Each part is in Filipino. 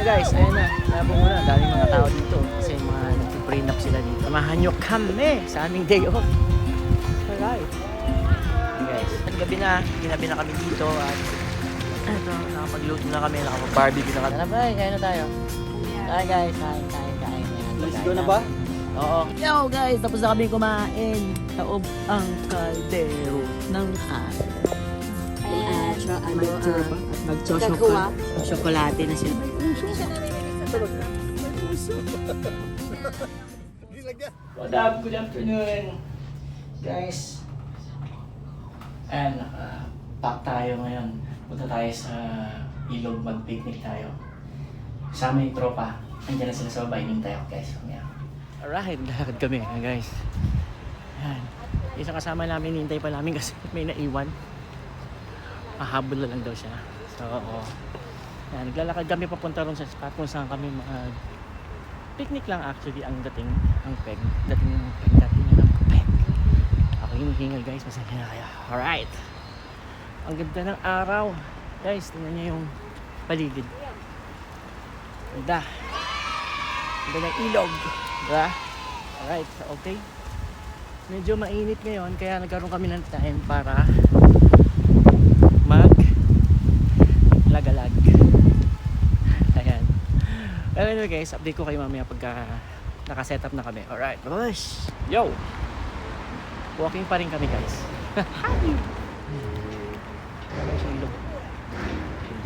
guys, ayun na. Labo muna, daming mga tao dito. Kasi mga nag-prenup sila dito. Samahan nyo kami sa aming day off. Alright. Hey guys, ang gabi na, ginabi na kami dito at ito, nakapagluto na kami, nakapag-barbecue na kami. Ano ba? Kain na tayo. Kain guys, kain. Let's go na ba? Oo. Yo guys, tapos na kami kumain. Taob ang kaldero ng kain. Chocolate na sila. Good afternoon, guys. And naka-pack tayo ngayon. Punta tayo sa ilog, mag-picnic tayo. Kasama yung tropa. Andiyan na sila sa baba, ining tayo guys. Alright, lakad kami guys. Yan. Isang kasama namin, hinintay pa namin kasi may naiwan. Mahabol na lang daw siya. So, yan, naglalakad kami papunta ron sa spot kung saan kami picnic lang actually ang dating ng peg. Dating ng peg. Ako hinihingal guys, masaya na kaya. Alright. Ang ganda ng araw. Guys, tingnan niyo yung paligid. Ganda. Ganda ng ilog. Diba? Alright, okay. Medyo mainit ngayon kaya nagkaroon kami ng time para lagalag. Ayan. Well, anyway guys, update ko kayo mamaya pagka naka-setup na kami. Alright, babash! Yo! Walking pa rin kami guys. Hi! Ayan siya ilog.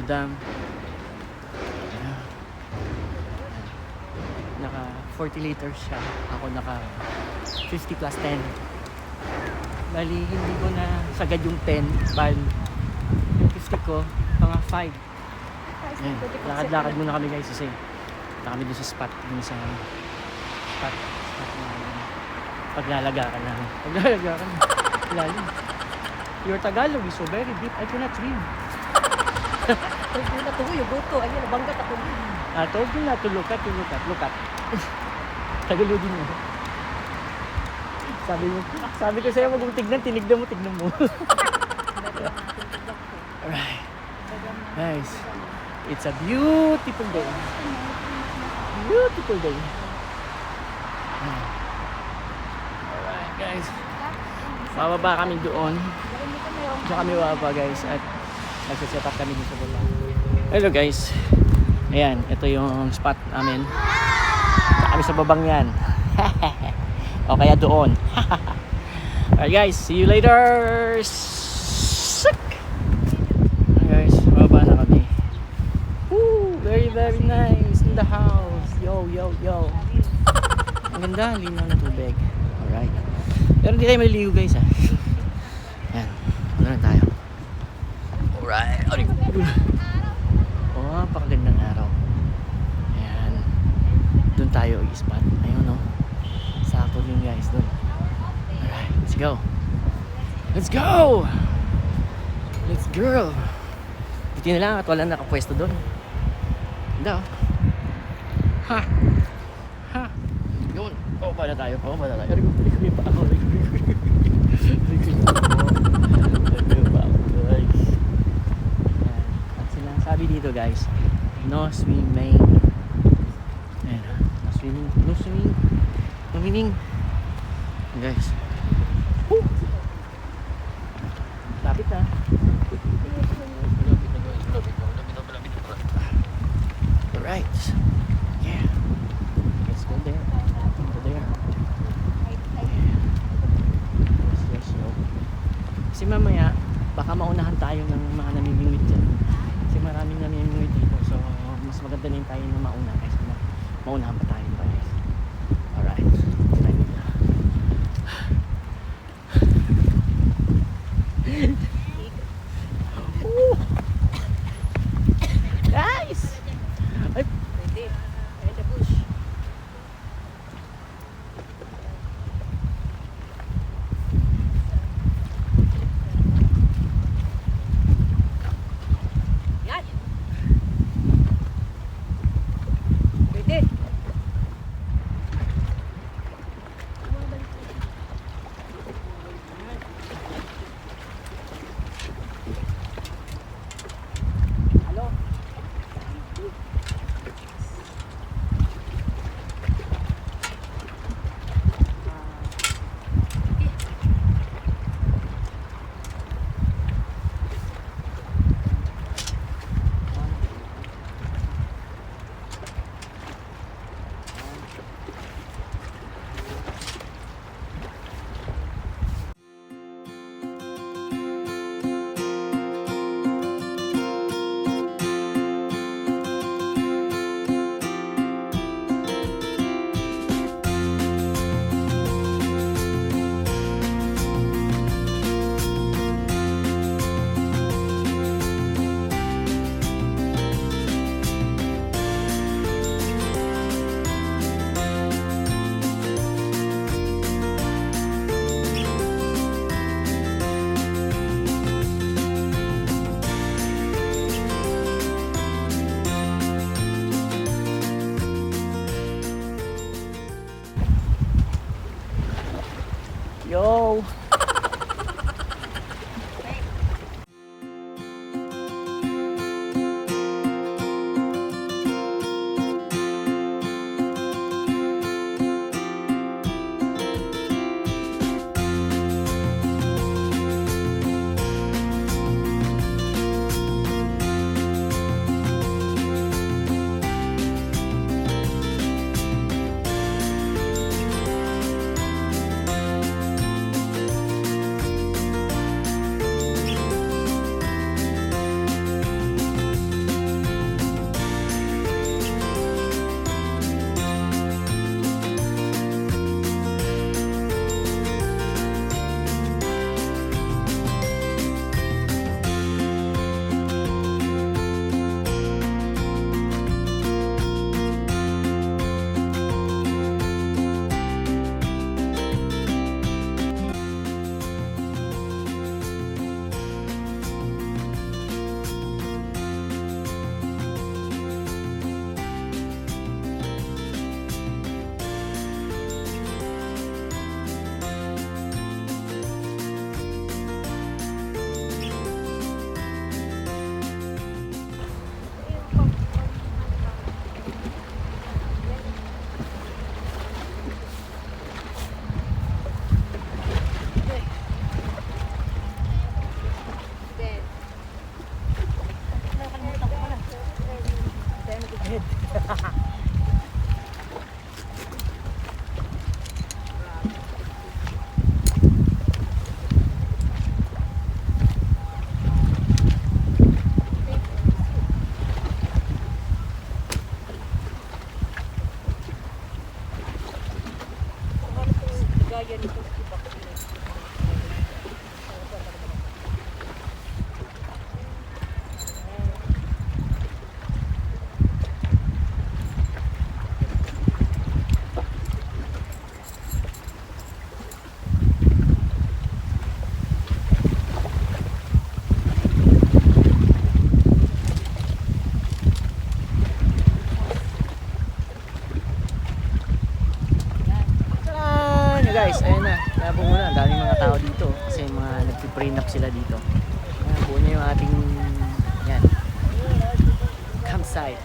Dam. Naka 40 liters siya. Ako naka 50 plus 10. Bali, hindi ko na sagad yung 10. Bali, yung 50 ko, mga 5. Ayan, lakad-lakad muna kami guys kasi punta kami doon sa spot. Doon sa spot na paglalagakan namin. Paglalagakan lalim. Your Tagalog is so very deep. I cannot swim. Told you not to go, you go to. Ayun, nabanggat ako. I told you not to look at. Tagalogin mo. Sabi ko sa'yo, wag mong tignan, tinignan mo. Alright. Guys, it's a beautiful day. Alright guys. Bababa kami doon. Diyan kami bababa guys at nagsiset up kami dito sa baba. Hello guys. Ayan, ito yung spot namin. Kami sa babang yan. O kaya doon. Alright guys, see you later. Guys, bababa na kami. Woo, very nice in the house. Yo. Ang ganda, linaw ng tubig. Alright. Pero hindi tayo maliligo guys ha. Ayan, ano na tayo. Alright. Oh, napakagandang araw. Ayan. Doon tayo i-spot. Ayun no. Sakto din guys doon. Alright, let's go. Let's go! Buti na lang at wala nakapwesto doon. Ganda oh. Ha! Yun. Oh, bala tayo. Aray pa ako. At sinasabi dito guys, no swimming. Ayan, no swimming. Guys. Woo! Lapit na. Alright. Yeah. Let's go there. Yes, no. Kasi mamaya, baka maunahan tayo ng mga namimingwit dyan. Kasi maraming namimingwit dito. So, mas maganda na yung tayo na mauna. Kasi maunahan pa tayo guys. Alright. Guys! Ay! Pwede. Ayun sa bush. Yan! Pwede. ahead. Gaya nito. Talaan! Yung guys, ayun na. Nabo muna. Ang daming mga tao dito. Kasi mga nagpiprenup sila dito. Ayan, buo na yung ating yan. Campsite.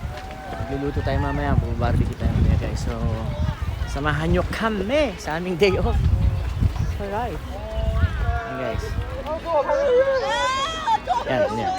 Magluluto tayo mamaya. Barbecue tayo mamaya guys. So, samahan nyo kami sa aming day off. Alright. Ayan guys. Yan, yan.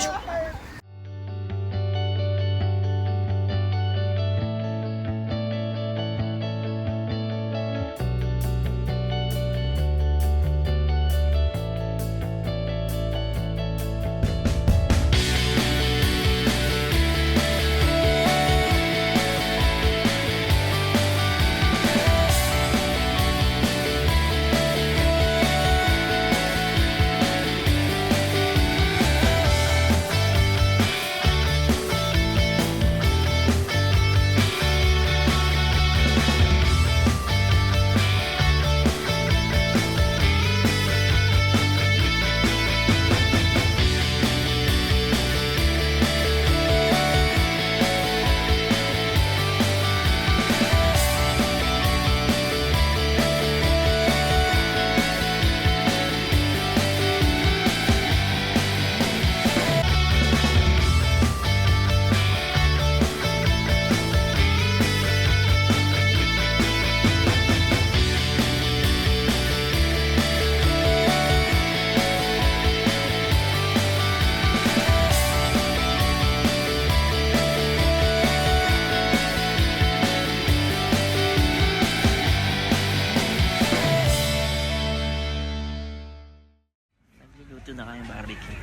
Nagluluto na kami barbecue.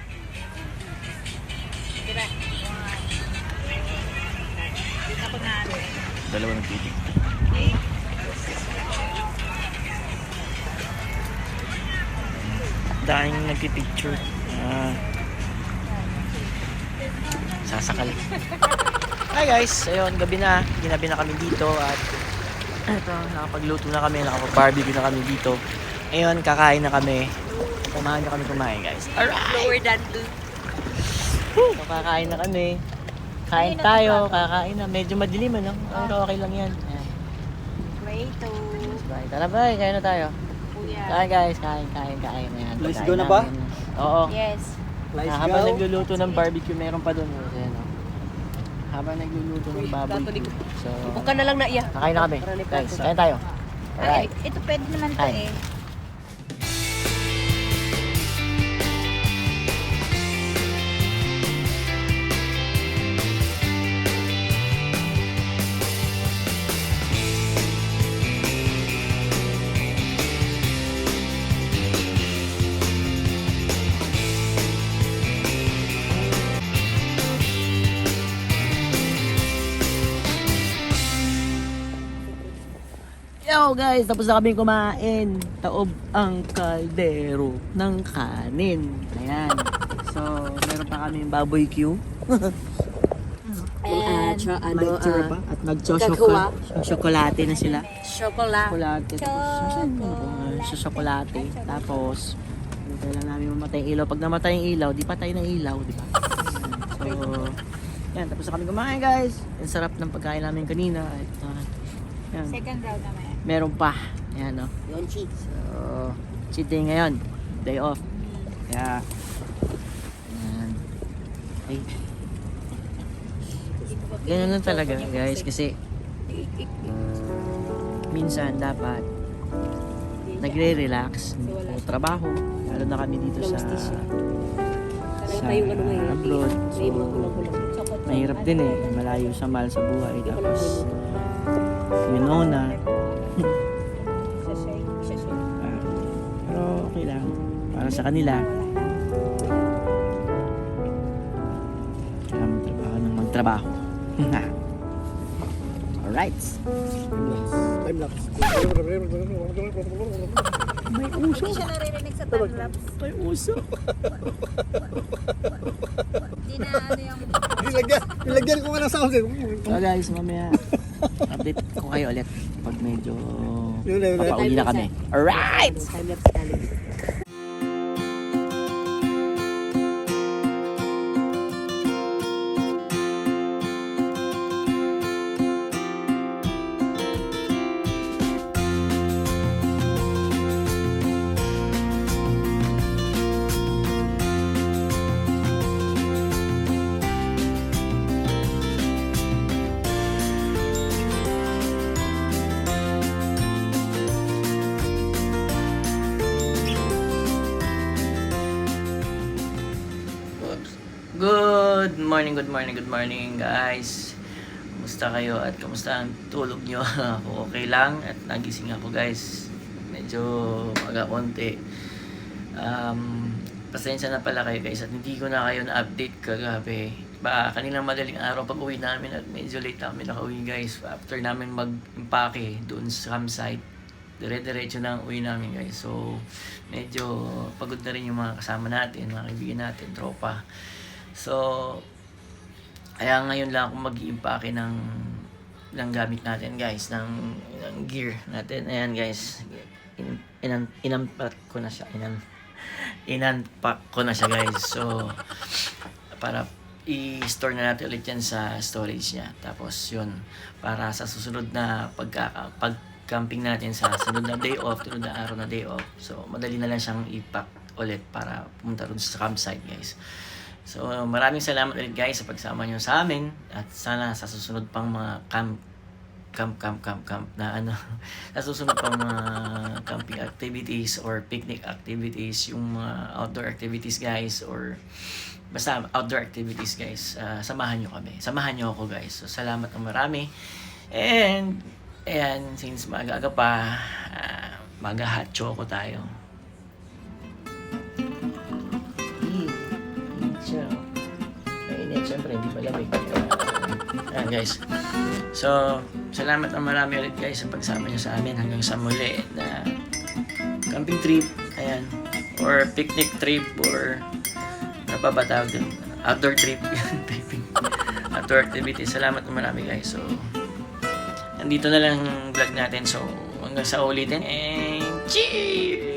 Diba? Dito ako na. Dalawa ng tubig. Daming nagpipicture. Sasakal. Hi guys! Ayun, gabi na. Ginabi na kami dito at eto, nakapagluto na kami, nakapag-barbecue na kami dito. Ayun, kakain na kami. Kumain na kami kumain guys. Alright! Lower than 2. So, kakain na kami. Kain tayo, kakain na. Medyo madilim ano? Pero okay lang yan. Ayan. Plato. Bye. Tara bye, kain na tayo. Kuya. Kain guys, kain. Ayan, Let's pagkain go na ba? namin. Oo. Yes. Let's Habang go. nagluluto ng barbecue, meron pa doon. Ayan, oh. Habang nagluluto ng baboy. So, Buka na lang na iya. kakain na kami. Guys, kain tayo. Alright. Ito pwede naman to Kain. eh. Yo guys, tapos na kami kumain. Taob ang kaldero ng kanin. Ayan. So, meron pa kami baboy Q. And At nagchocolate na sila. chocolate. Chocolate. Sa chocolate. Tapos, hintay lang namin mamatay yung ilaw. Pag namatay yung ilaw, di patay ng ilaw, di ba? Ayan. So, yan. Tapos na kami kumain guys. Ang sarap ng pagkain namin kanina. At, yan. Second round naman. Meron pa. Ayan, no? Yun, cheat. So, cheat day ngayon. Day off. Kaya, ayan. Ay. Ganyan lang talaga, guys. Kasi, minsan dapat nagre-relax. Hindi trabaho. Lalo na kami dito sa abroad. So, mahirap din eh. Malayo sa mahal sa buhay. Tapos, Winona. Pero okay lang. Para sa kanila. Kailangan magtrabaho ng magtrabaho. Alright. Time lapse. May uso. Hindi siya naririnig sa time-lapse. May uso. Hindi na ano yung... Nilagyan ko nga ng sound eh. So guys, mamaya update ko kayo ulit pag medyo Yun. papauwi na kami. Alright! Time-lapse galing. Good morning guys. Kumusta kayo at kumusta ang tulog nyo? Ako okay lang at nagising ako guys. Medyo maga konti. Pasensya na pala kayo guys at hindi ko na kayo na-update kagabi. Kaninang madaling araw pag uwi namin at medyo late namin nakauwi guys. After namin mag-impake doon sa campsite, dire-diretso na ang uwi namin guys. So medyo pagod na rin yung mga kasama natin, mga kaibigan natin, tropa. So kaya ngayon lang ako mag-i-impake ng gamit natin guys, ng gear natin. Ayan guys, inunpack ko na siya guys. So para i-store na natin ulit yan sa storage niya. Tapos yun, para sa susunod na pag-camping natin sa sunod na day off, sunod na araw na day off. So madali na lang siyang i-pack ulit para pumunta rin sa campsite guys. So maraming salamat ulit guys sa pagsama nyo sa amin at sana sa susunod pang mga camp na sa susunod pang mga camping activities or picnic activities, yung mga outdoor activities guys, or basta outdoor activities guys, samahan nyo ako guys. So salamat ng marami, and ayan, since maaga pa, maga hot choco tayo. Mainit, syempre hindi malamig. Ayan guys. So, salamat ng marami ulit guys sa pagsama nyo sa amin hanggang sa muli na camping trip, ayan, or picnic trip, or ano pa ba tawag dun? Outdoor trip. Outdoor activity. Salamat ng marami guys. So, nandito na lang vlog natin. So, hanggang sa ulitin, and cheers!